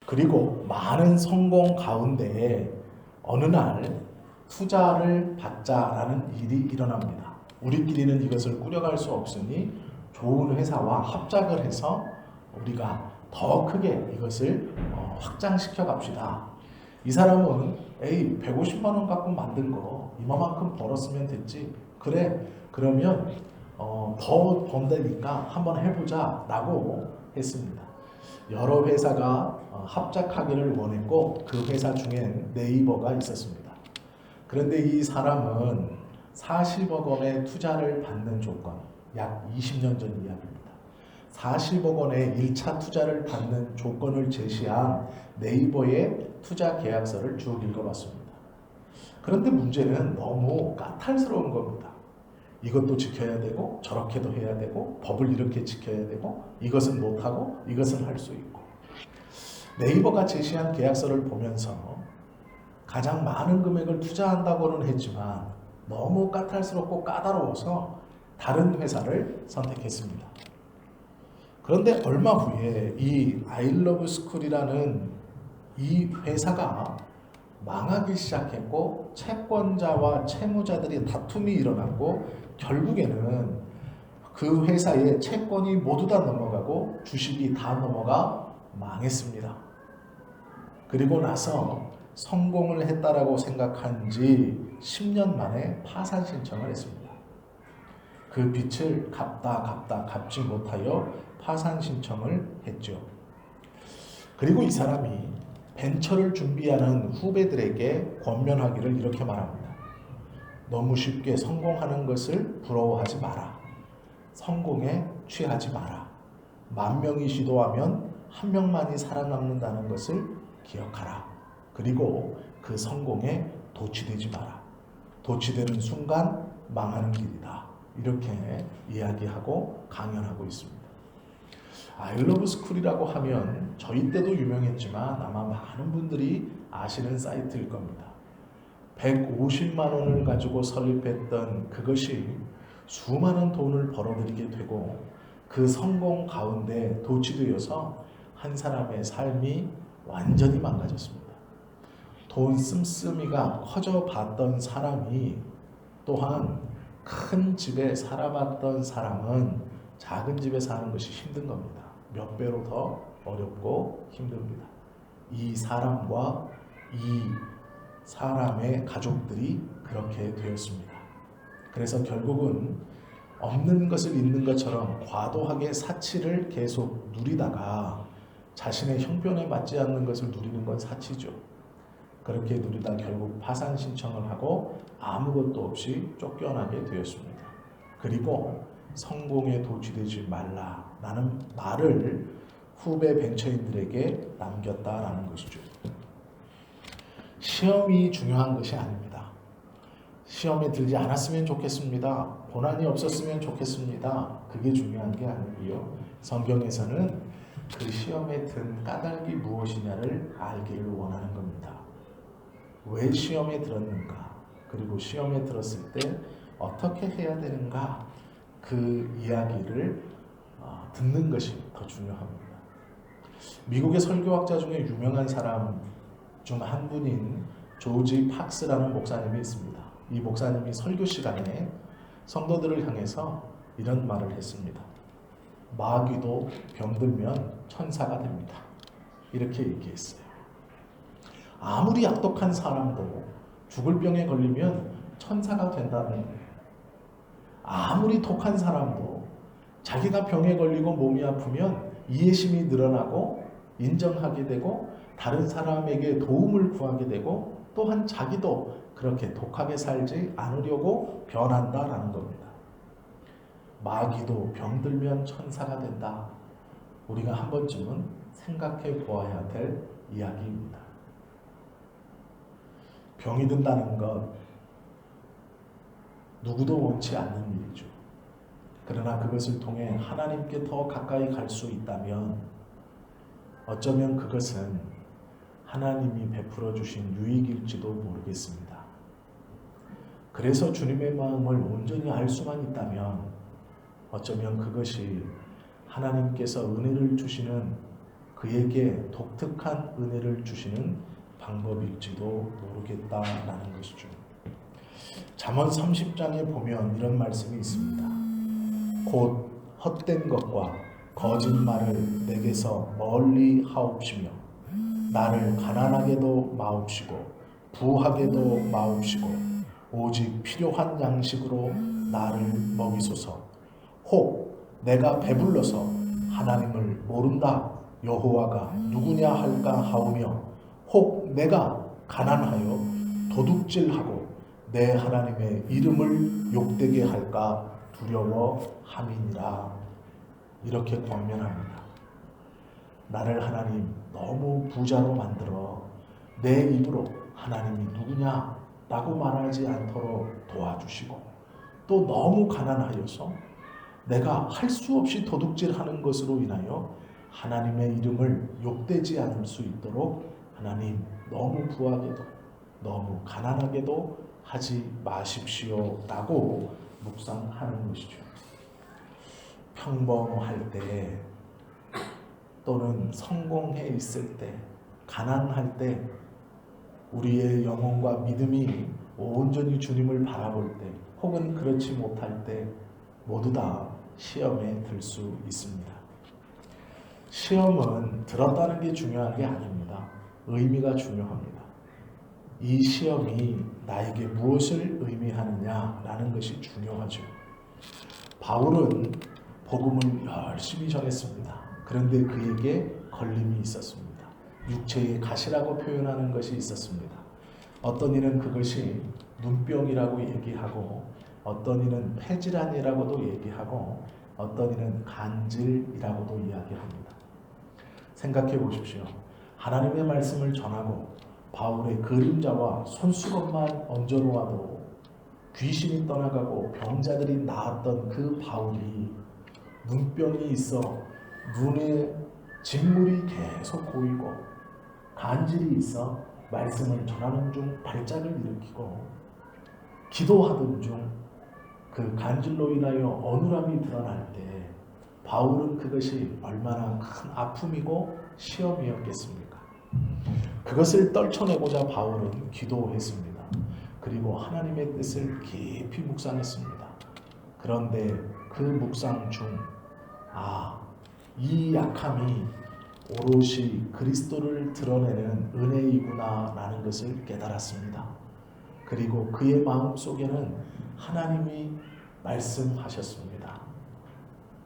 그리고 많은 성공 가운데 어느 날 투자를 받자라는 일이 일어납니다. 우리끼리는 이것을 꾸려갈 수 없으니 좋은 회사와 합작을 해서 우리가 더 크게 이것을 확장시켜 갑시다. 이 사람은 에이 150만 원 갖고 만든 거 이만큼 벌었으면 됐지. 그래 그러면 더 번다니까 한번 해보자 라고 했습니다. 여러 회사가 합작하기를 원했고 그 회사 중엔 네이버가 있었습니다. 그런데 이 사람은 40억 원의 투자를 받는 조건, 약 20년 전 이야기입니다. 40억 원의 1차 투자를 받는 조건을 제시한 네이버의 투자 계약서를 쭉 읽어봤습니다. 그런데 문제는 너무 까탈스러운 겁니다. 이것도 지켜야 되고 저렇게도 해야 되고 법을 이렇게 지켜야 되고 이것은 못하고 이것은 할 수 있고. 네이버가 제시한 계약서를 보면서 가장 많은 금액을 투자한다고는 했지만 너무 까탈스럽고 까다로워서 다른 회사를 선택했습니다. 그런데 얼마 후에 이 아이러브스쿨이라는 이 회사가 망하기 시작했고 채권자와 채무자들이 다툼이 일어났고 결국에는 그 회사의 채권이 모두 다 넘어가고 주식이 다 넘어가 망했습니다. 그리고 나서 성공을 했다라고 생각한 지 10년 만에 파산 신청을 했습니다. 그 빚을 갚지 못하여 파산 신청을 했죠. 그리고 이 사람이 벤처를 준비하는 후배들에게 권면하기를 이렇게 말합니다. 너무 쉽게 성공하는 것을 부러워하지 마라. 성공에 취하지 마라. 10,000명이 시도하면 1명만이 살아남는다는 것을 기억하라. 그리고 그 성공에 도취되지 마라. 도취되는 순간 망하는 길이다. 이렇게 이야기하고 강연하고 있습니다. 아이러브스쿨이라고 하면 저희 때도 유명했지만 아마 많은 분들이 아시는 사이트일 겁니다. 150만 원을 가지고 설립했던 그것이 수많은 돈을 벌어들이게 되고 그 성공 가운데 도취되어서 한 사람의 삶이 완전히 망가졌습니다. 돈 씀씀이가 커져 봤던 사람이 또한 큰 집에 살아봤던 사람은 작은 집에 사는 것이 힘든 겁니다. 몇 배로 더 어렵고 힘듭니다. 이 사람과 이 사람의 가족들이 그렇게 되었습니다. 그래서 결국은 없는 것을 있는 것처럼 과도하게 사치를 계속 누리다가 자신의 형편에 맞지 않는 것을 누리는 건 사치죠. 그렇게 누리다 결국 파산 신청을 하고 아무것도 없이 쫓겨나게 되었습니다. 그리고 성공에 도취되지 말라라는 말을 후배 벤처인들에게 남겼다라는 것이죠. 시험이 중요한 것이 아닙니다. 시험에 들지 않았으면 좋겠습니다. 고난이 없었으면 좋겠습니다. 그게 중요한 게 아니고요. 성경에서는 그 시험에 든 까닭이 무엇이냐를 알기를 원하는 겁니다. 왜 시험에 들었는가? 그리고 시험에 들었을 때 어떻게 해야 되는가? 그 이야기를 듣는 것이 더 중요합니다. 미국의 설교학자 중에 유명한 사람 중 한 분인 조지 팍스라는 목사님이 있습니다. 이 목사님이 설교 시간에 성도들을 향해서 이런 말을 했습니다. 마귀도 병들면 천사가 됩니다. 이렇게 얘기했어요. 아무리 악독한 사람도 죽을 병에 걸리면 천사가 된다는 거예요. 아무리 독한 사람도 자기가 병에 걸리고 몸이 아프면 이해심이 늘어나고 인정하게 되고 다른 사람에게 도움을 구하게 되고 또한 자기도 그렇게 독하게 살지 않으려고 변한다라는 겁니다. 마귀도 병들면 천사가 된다. 우리가 한 번쯤은 생각해 보아야 될 이야기입니다. 병이 든다는 것 누구도 원치 않는 일이죠. 그러나 그것을 통해 하나님께 더 가까이 갈 수 있다면 어쩌면 그것은 하나님이 베풀어 주신 유익일지도 모르겠습니다. 그래서 주님의 마음을 온전히 알 수만 있다면 어쩌면 그것이 하나님께서 은혜를 주시는 그에게 독특한 은혜를 주시는 방법일지도 모르겠다라는 것이죠. 잠언 30장에 보면 이런 말씀이 있습니다. 곧 헛된 것과 거짓말을 내게서 멀리 하옵시며 나를 가난하게도 마옵시고 부하게도 마옵시고 오직 필요한 양식으로 나를 먹이소서. 혹 내가 배불러서 하나님을 모른다 여호와가 누구냐 할까 하오며 혹 내가 가난하여 도둑질하고 내 하나님의 이름을 욕되게 할까 두려워함이니라. 이렇게 권면합니다. 나를 하나님 너무 부자로 만들어 내 입으로 하나님이 누구냐라고 말하지 않도록 도와주시고 또 너무 가난하여서 내가 할 수 없이 도둑질하는 것으로 인하여 하나님의 이름을 욕되지 않을 수 있도록 하나님 너무 부하게도 너무 가난하게도 하지 마십시오 라고 묵상하는 것이죠. 평범할 때 또는 성공해 있을 때 가난할 때 우리의 영혼과 믿음이 온전히 주님을 바라볼 때 혹은 그렇지 못할 때 모두 다 시험에 들 수 있습니다. 시험은 들었다는 게 중요한 게 아닙니다. 의미가 중요합니다. 이 시험이 나에게 무엇을 의미하느냐라는 것이 중요하죠. 바울은 복음을 열심히 전했습니다. 그런데 그에게 걸림이 있었습니다. 육체의 가시라고 표현하는 것이 있었습니다. 어떤 이는 그것이 눈병이라고 얘기하고 어떤 이는 폐질환이라고도 얘기하고 어떤 이는 간질이라고도 이야기합니다. 생각해 보십시오. 하나님의 말씀을 전하고 바울의 그림자와 손수건만 얹어놓아도 귀신이 떠나가고 병자들이 나았던 그 바울이 눈병이 있어 눈에 진물이 계속 고이고 간질이 있어 말씀을 전하는 중 발작을 일으키고 기도하던 중 그 간질로 인하여 어눌함이 드러날 때 바울은 그것이 얼마나 큰 아픔이고 시험이었겠습니까? 그것을 떨쳐내고자 바울은 기도했습니다. 그리고 하나님의 뜻을 깊이 묵상했습니다. 그런데 그 묵상 중 이 약함이 오롯이 그리스도를 드러내는 은혜이구나 라는 것을 깨달았습니다. 그리고 그의 마음속에는 하나님이 말씀하셨습니다.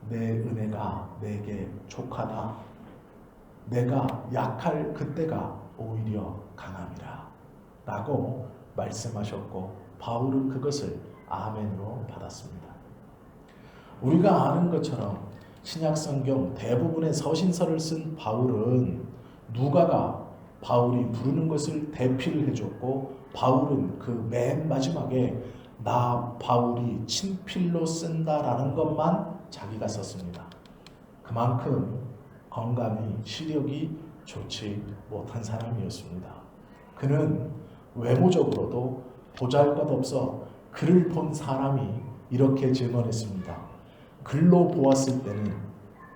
내 은혜가 내게 족하다. 내가 약할 그때가 오히려 강함이라 라고 말씀하셨고 바울은 그것을 아멘으로 받았습니다. 우리가 아는 것처럼 신약성경 대부분의 서신서를 쓴 바울은 누가가 바울이 부르는 것을 대피를 해줬고 바울은 그 맨 마지막에 나 바울이 친필로 쓴다라는 것만 자기가 썼습니다. 그만큼 건강이 시력이 좋지 못한 사람이었습니다. 그는 외모적으로도 보잘것없어 그를 본 사람이 이렇게 증언했습니다. 글로 보았을 때는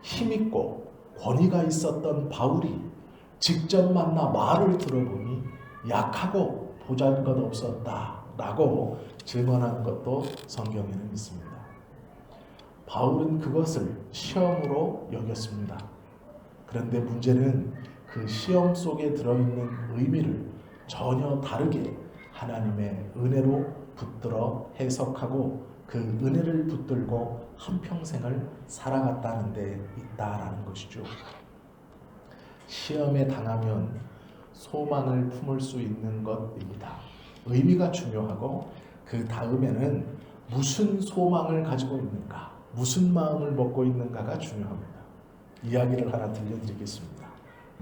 힘있고 권위가 있었던 바울이 직접 만나 말을 들어보니 약하고 보잘것없었다 라고 증언한 것도 성경에는 있습니다. 바울은 그것을 시험으로 여겼습니다. 그런데 문제는 그 시험 속에 들어있는 의미를 전혀 다르게 하나님의 은혜로 붙들어 해석하고 그 은혜를 붙들고 한평생을 살아갔다는 데 있다라는 것이죠. 시험에 당하면 소망을 품을 수 있는 것입니다. 의미가 중요하고 그 다음에는 무슨 소망을 가지고 있는가, 무슨 마음을 먹고 있는가가 중요합니다. 이야기를 하나 들려드리겠습니다.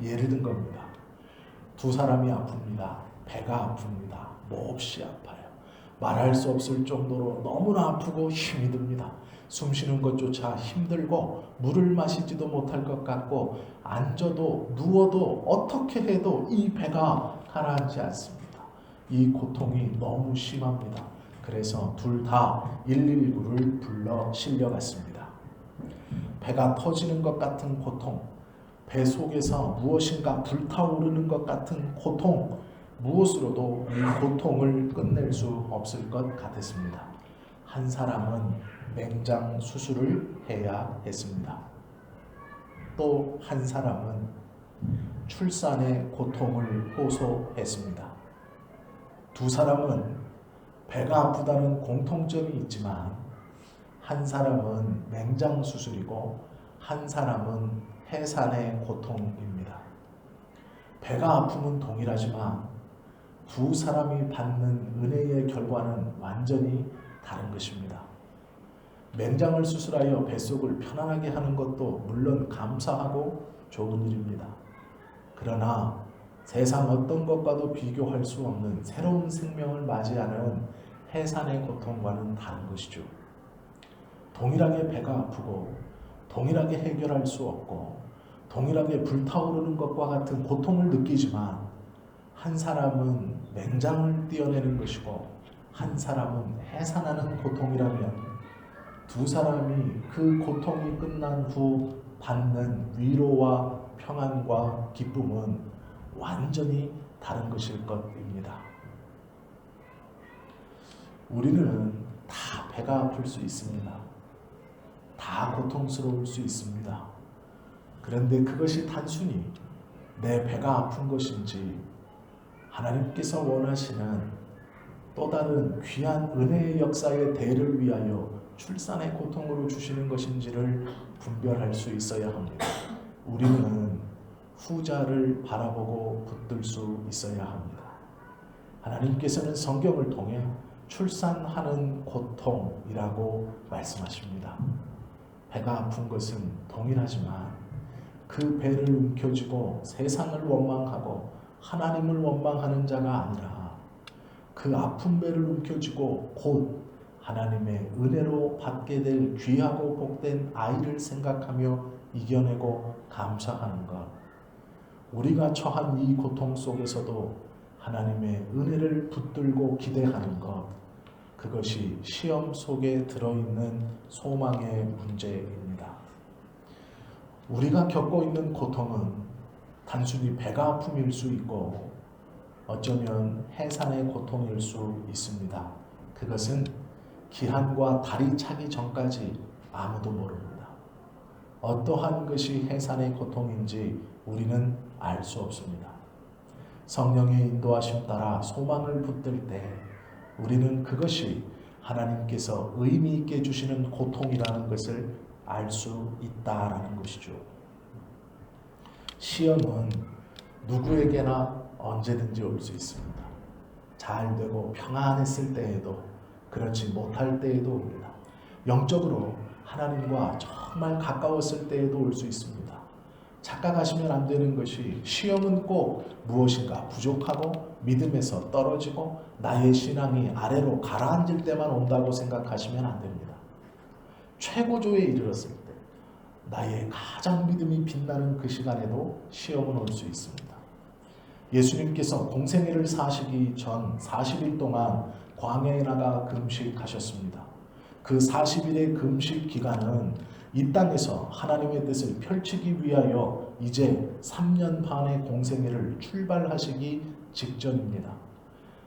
예를 든 겁니다. 두 사람이 아픕니다. 배가 아픕니다. 몹시 아파요. 말할 수 없을 정도로 너무나 아프고 힘이 듭니다. 숨 쉬는 것조차 힘들고 물을 마시지도 못할 것 같고 앉아도 누워도 어떻게 해도 이 배가 가라앉지 않습니다. 이 고통이 너무 심합니다. 그래서 둘 다 119를 불러 실려갔습니다. 배가 터지는 것 같은 고통, 배 속에서 무엇인가 불타오르는 것 같은 고통, 무엇으로도 이 고통을 끝낼 수 없을 것 같았습니다. 한 사람은 맹장 수술을 해야 했습니다. 또 한 사람은 출산의 고통을 호소했습니다. 두 사람은 배가 아프다는 공통점이 있지만 한 사람은 맹장 수술이고 한 사람은 해산의 고통입니다. 배가 아픔은 동일하지만 두 사람이 받는 은혜의 결과는 완전히 다른 것입니다. 맹장을 수술하여 뱃속을 편안하게 하는 것도 물론 감사하고 좋은 일입니다. 그러나 세상 어떤 것과도 비교할 수 없는 새로운 생명을 맞이하는 해산의 고통과는 다른 것이죠. 동일하게 배가 아프고 동일하게 해결할 수 없고 동일하게 불타오르는 것과 같은 고통을 느끼지만 한 사람은 맹장을 떼어내는 것이고 한 사람은 해산하는 고통이라면 두 사람이 그 고통이 끝난 후 받는 위로와 평안과 기쁨은 완전히 다른 것일 것입니다. 우리는 다 배가 아플 수 있습니다. 다 고통스러울 수 있습니다. 그런데 그것이 단순히 내 배가 아픈 것인지 하나님께서 원하시는 또 다른 귀한 은혜의 역사의 대를 위하여 출산의 고통으로 주시는 것인지를 분별할 수 있어야 합니다. 우리는 후자를 바라보고 붙들 수 있어야 합니다. 하나님께서는 성경을 통해 출산하는 고통이라고 말씀하십니다. 배가 아픈 것은 동일하지만 그 배를 움켜쥐고 세상을 원망하고 하나님을 원망하는 자가 아니라 그 아픈 배를 움켜쥐고 곧 하나님의 은혜로 받게 될 귀하고 복된 아이를 생각하며 이겨내고 감사하는 것. 우리가 처한 이 고통 속에서도 하나님의 은혜를 붙들고 기대하는 것. 그것이 시험 속에 들어있는 소망의 문제입니다. 우리가 겪고 있는 고통은 단순히 배가 아픔일 수 있고 어쩌면 해산의 고통일 수 있습니다. 그것은 기한과 달이 차기 전까지 아무도 모릅니다. 어떠한 것이 해산의 고통인지 우리는 알 수 없습니다. 성령의 인도하심 따라 소망을 붙들 때 우리는 그것이 하나님께서 의미 있게 주시는 고통이라는 것을 알 수 있다라는 것이죠. 시험은 누구에게나 언제든지 올 수 있습니다. 잘 되고 평안했을 때에도 그렇지 못할 때에도 옵니다. 영적으로 하나님과 정말 가까웠을 때에도 올 수 있습니다. 착각하시면 안 되는 것이 시험은 꼭 무엇인가 부족하고 믿음에서 떨어지고 나의 신앙이 아래로 가라앉을 때만 온다고 생각하시면 안 됩니다. 최고조에 이르렀을 때 나의 가장 믿음이 빛나는 그 시간에도 시험은 올 수 있습니다. 예수님께서 공생애를 사시기 전 40일 동안 광야에 나가 금식하셨습니다. 그 40일의 금식 기간은 이 땅에서 하나님의 뜻을 펼치기 위하여 이제 3년 반의 공생애를 출발하시기 직전입니다.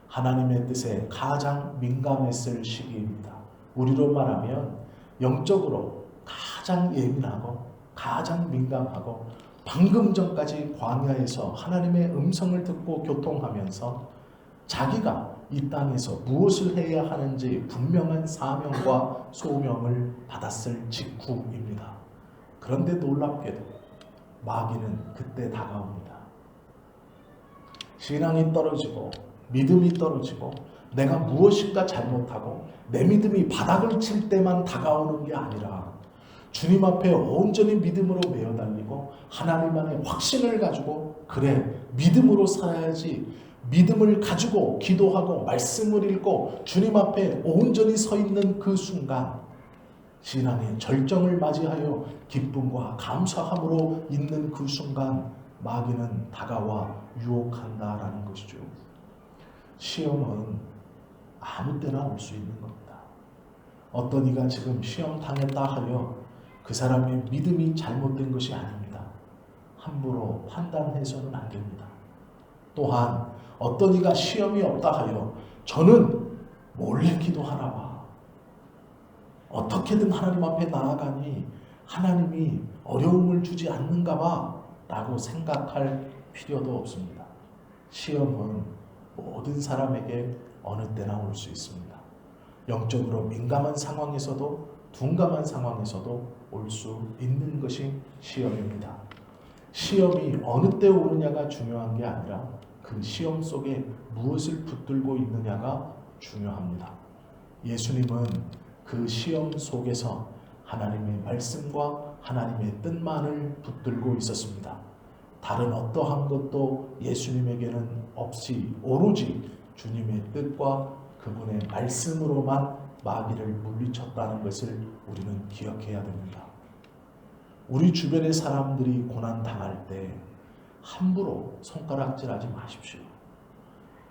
하나님의 뜻에 가장 민감했을 시기입니다. 우리로 말하면 영적으로 가장 예민하고 가장 민감하고 방금 전까지 광야에서 하나님의 음성을 듣고 교통하면서 자기가 이 땅에서 무엇을 해야 하는지 분명한 사명과 소명을 받았을 직후입니다. 그런데 놀랍게도 마귀는 그때 다가옵니다. 신앙이 떨어지고 믿음이 떨어지고 내가 무엇인가 잘못하고 내 믿음이 바닥을 칠 때만 다가오는 게 아니라 주님 앞에 온전히 믿음으로 매어달리고 하나님 안에 확신을 가지고 그래 믿음으로 살아야지, 믿음을 가지고 기도하고 말씀을 읽고 주님 앞에 온전히 서 있는 그 순간 신앙의 절정을 맞이하여 기쁨과 감사함으로 있는 그 순간 마귀는 다가와 유혹한다라는 것이죠. 시험은 아무 때나 올 수 있는 겁니다. 어떤 이가 지금 시험 당했다 하여 그 사람의 믿음이 잘못된 것이 아닙니다. 함부로 판단해서는 안 됩니다. 또한 어떤 이가 시험이 없다 하여 저는 몰래 기도하나 봐. 어떻게든 하나님 앞에 나아가니 하나님이 어려움을 주지 않는가 봐 라고 생각할 필요도 없습니다. 시험은 모든 사람에게 어느 때나 올 수 있습니다. 영적으로 민감한 상황에서도 둔감한 상황에서도 올 수 있는 것이 시험입니다. 시험이 어느 때 오느냐가 중요한 게 아니라 그 시험 속에 무엇을 붙들고 있느냐가 중요합니다. 예수님은 그 시험 속에서 하나님의 말씀과 하나님의 뜻만을 붙들고 있었습니다. 다른 어떠한 것도 예수님에게는 없이 오로지 주님의 뜻과 그분의 말씀으로만 마귀를 물리쳤다는 것을 우리는 기억해야 됩니다. 우리 주변의 사람들이 고난 당할 때 함부로 손가락질하지 마십시오.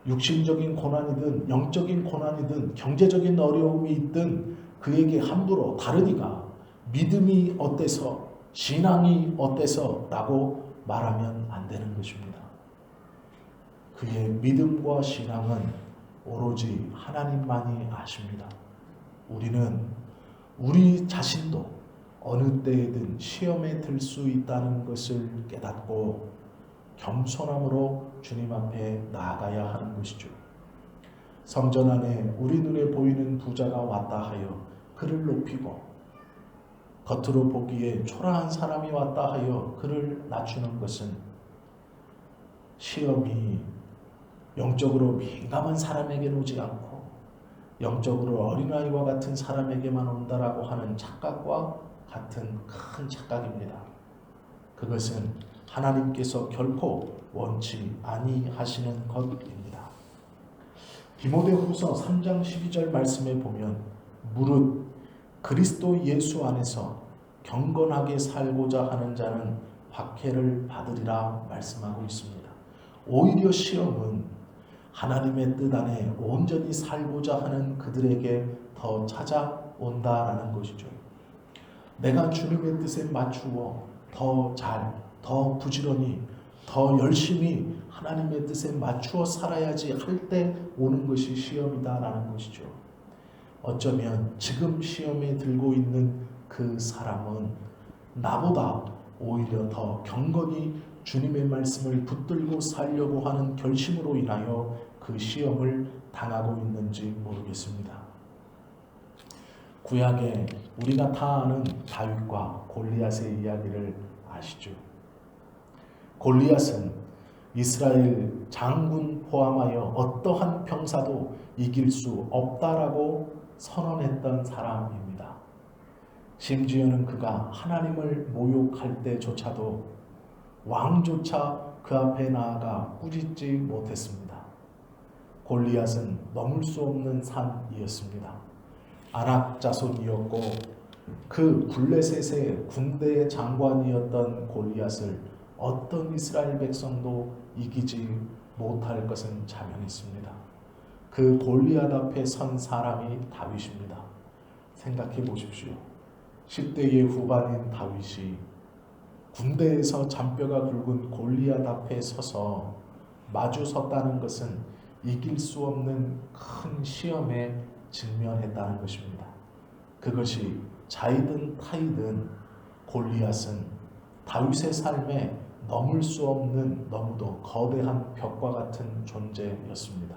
육신적인 고난이든 영적인 고난이든 경제적인 어려움이 있든 그에게 함부로 다른 이가 믿음이 어때서 신앙이 어때서 라고 말하면 안 되는 것입니다. 그의 믿음과 신앙은 오로지 하나님만이 아십니다. 우리는 우리 자신도 어느 때에든 시험에 들 수 있다는 것을 깨닫고 겸손함으로 주님 앞에 나아가야 하는 것이죠. 성전 안에 우리 눈에 보이는 부자가 왔다 하여 그를 높이고 겉으로 보기에 초라한 사람이 왔다 하여 그를 낮추는 것은 시험이 영적으로 민감한 사람에게는 오지 않고 영적으로 어린아이와 같은 사람에게만 온다라고 하는 착각과 같은 큰 착각입니다. 그것은 하나님께서 결코 원치 아니하시는 것입니다. 디모데후서 3장 12절 말씀에 보면 무릇 그리스도 예수 안에서 경건하게 살고자 하는 자는 박해를 받으리라 말씀하고 있습니다. 오히려 시험은 하나님의 뜻 안에 온전히 살고자 하는 그들에게 더 찾아온다라는 것이죠. 내가 주님의 뜻에 맞추어 더 잘, 더 부지런히, 더 열심히 하나님의 뜻에 맞추어 살아야지 할 때 오는 것이 시험이다라는 것이죠. 어쩌면 지금 시험에 들고 있는 그 사람은 나보다 오히려 더 경건히 주님의 말씀을 붙들고 살려고 하는 결심으로 인하여 그 시험을 당하고 있는지 모르겠습니다. 구약에 우리가 다 아는 다윗과 골리앗의 이야기를 아시죠? 골리앗은 이스라엘 장군 포함하여 어떠한 병사도 이길 수 없다라고 선언했던 사람입니다. 심지어는 그가 하나님을 모욕할 때조차도 왕조차 그 앞에 나아가 꾸짖지 못했습니다. 골리앗은 넘을 수 없는 산이었습니다. 아낙 자손이었고 그 블레셋의 군대의 장관이었던 골리앗을 어떤 이스라엘 백성도 이기지 못할 것은 자명했습니다. 그 골리앗 앞에 선 사람이 다윗입니다. 생각해 보십시오. 10대의 후반인 다윗이 군대에서 잔뼈가 굵은 골리앗 앞에 서서 마주 섰다는 것은 이길 수 없는 큰 시험에 직면했다는 것입니다. 그것이 자이든 타이든 골리앗은 다윗의 삶에 넘을 수 없는 너무도 거대한 벽과 같은 존재였습니다.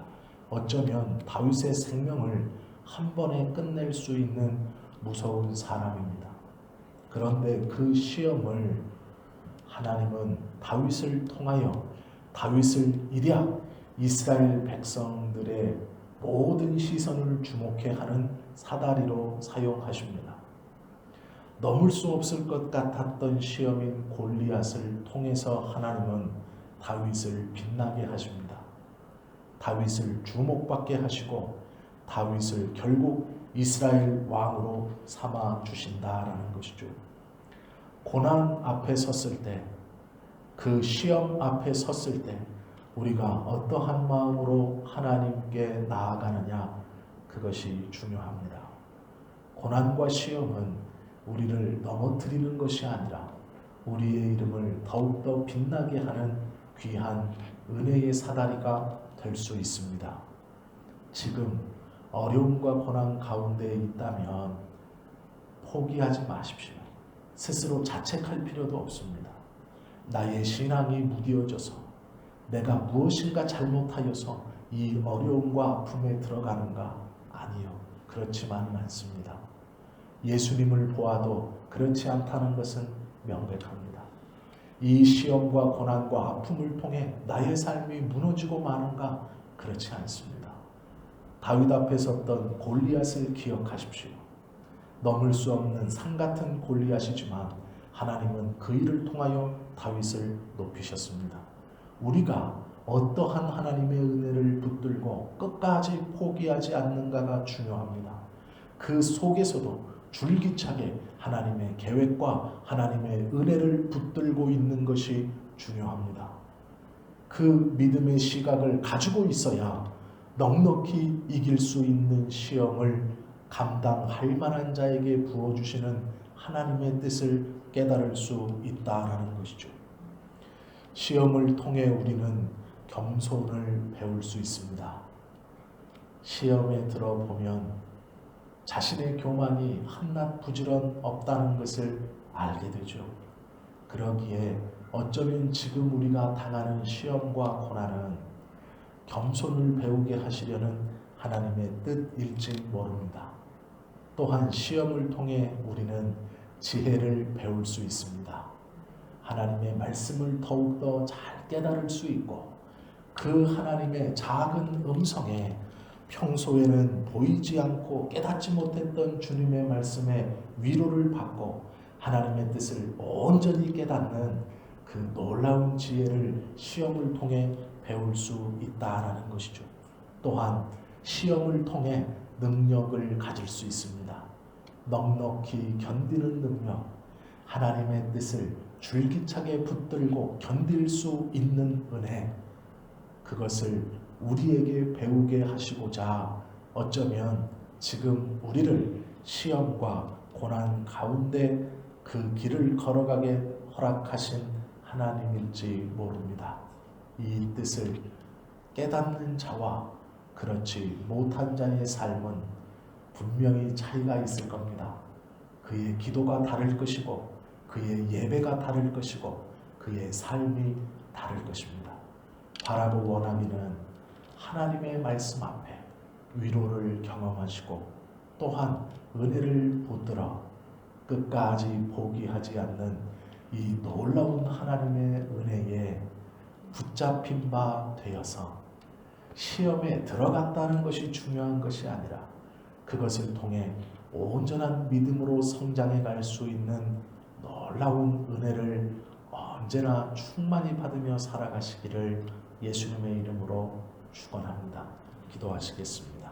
어쩌면 다윗의 생명을 한 번에 끝낼 수 있는 무서운 사람입니다. 그런데 그 시험을 하나님은 다윗을 통하여 다윗을 일약 이스라엘 백성들의 모든 시선을 주목해 하는 사다리로 사용하십니다. 넘을 수 없을 것 같았던 시험인 골리앗을 통해서 하나님은 다윗을 빛나게 하십니다. 다윗을 주목받게 하시고 다윗을 결국 이스라엘 왕으로 삼아 주신다라는 것이죠. 고난 앞에 섰을 때, 그 시험 앞에 섰을 때 우리가 어떠한 마음으로 하나님께 나아가느냐, 그것이 중요합니다. 고난과 시험은 우리를 넘어뜨리는 것이 아니라 우리의 이름을 더욱더 빛나게 하는 귀한 은혜의 사다리가 될 수 있습니다. 지금 어려움과 고난 가운데 있다면 포기하지 마십시오. 스스로 자책할 필요도 없습니다. 나의 신앙이 무뎌져서 내가 무엇인가 잘못하여서 이 어려움과 아픔에 들어가는가? 아니요. 그렇지만은 않습니다. 예수님을 보아도 그렇지 않다는 것은 명백합니다. 이 시험과 고난과 아픔을 통해 나의 삶이 무너지고 마는가? 그렇지 않습니다. 다윗 앞에 섰던 골리앗을 기억하십시오. 넘을 수 없는 산 같은 골리앗이지만 하나님은 그 일을 통하여 다윗을 높이셨습니다. 우리가 어떠한 하나님의 은혜를 붙들고 끝까지 포기하지 않는가가 중요합니다. 그 속에서도 줄기차게 하나님의 계획과 하나님의 은혜를 붙들고 있는 것이 중요합니다. 그 믿음의 시각을 가지고 있어야 넉넉히 이길 수 있는 시험을 감당할 만한 자에게 부어주시는 하나님의 뜻을 깨달을 수 있다라는 것이죠. 시험을 통해 우리는 겸손을 배울 수 있습니다. 시험에 들어보면 자신의 교만이 한낱 부지런 없다는 것을 알게 되죠. 그러기에 어쩌면 지금 우리가 당하는 시험과 고난은 겸손을 배우게 하시려는 하나님의 뜻일지 모릅니다. 또한 시험을 통해 우리는 지혜를 배울 수 있습니다. 하나님의 말씀을 더욱더 잘 깨달을 수 있고 그 하나님의 작은 음성에 평소에는 보이지 않고 깨닫지 못했던 주님의 말씀에 위로를 받고 하나님의 뜻을 온전히 깨닫는 그 놀라운 지혜를 시험을 통해 배울 수 있다라는 것이죠. 또한 시험을 통해 능력을 가질 수 있습니다. 넉넉히 견디는 능력, 하나님의 뜻을 줄기차게 붙들고 견딜 수 있는 은혜, 그것을 우리에게 배우게 하시고자 어쩌면 지금 우리를 시험과 고난 가운데 그 길을 걸어가게 허락하신 하나님일지 모릅니다. 이 뜻을 깨닫는 자와 그렇지 못한 자의 삶은 분명히 차이가 있을 겁니다. 그의 기도가 다를 것이고 그의 예배가 다를 것이고 그의 삶이 다를 것입니다. 바라고 원하기는 하나님의 말씀 앞에 위로를 경험하시고 또한 은혜를 붙들어 끝까지 포기하지 않는 이 놀라운 하나님의 은혜에 붙잡힌 바 되어서 시험에 들어갔다는 것이 중요한 것이 아니라 그것을 통해 온전한 믿음으로 성장해 갈 수 있는 놀라운 은혜를 언제나 충만히 받으며 살아가시기를 예수님의 이름으로 축원합니다. 기도하시겠습니다.